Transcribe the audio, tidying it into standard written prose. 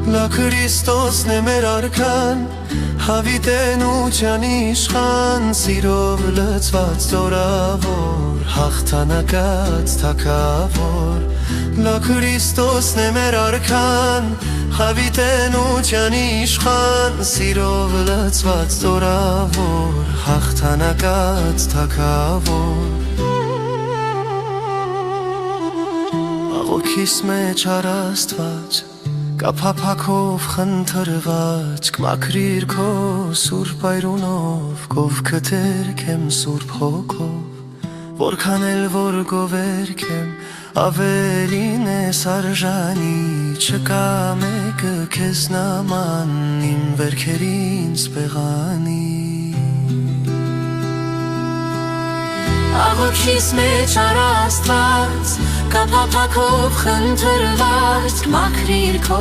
Լա Քրիստոսն է մեր արքան, հավիտենության իշխան, սիրով լցված զորավոր, հաղթանակած թագավոր։ Լա Քրիստոսն է մեր արքան, հավիտենության իշխան, սիրով լցված զորավոր, հաղթանակած թագավոր։ Աղոքիս մեջ առ Աստված, կափափակով խնդրված, կմաքրիր քո սուրբ այրունով, կովքթերքեմ սուրբ հոգով, որքան էլ որ գովերքեմ, ավելին ես արժանի, չկա մեկը քեզ նման, իմ վերքերին սպեղանի։ Աղոքիս մեջ առ Աստված, կափափակով խնդրված, կմաքրիր քո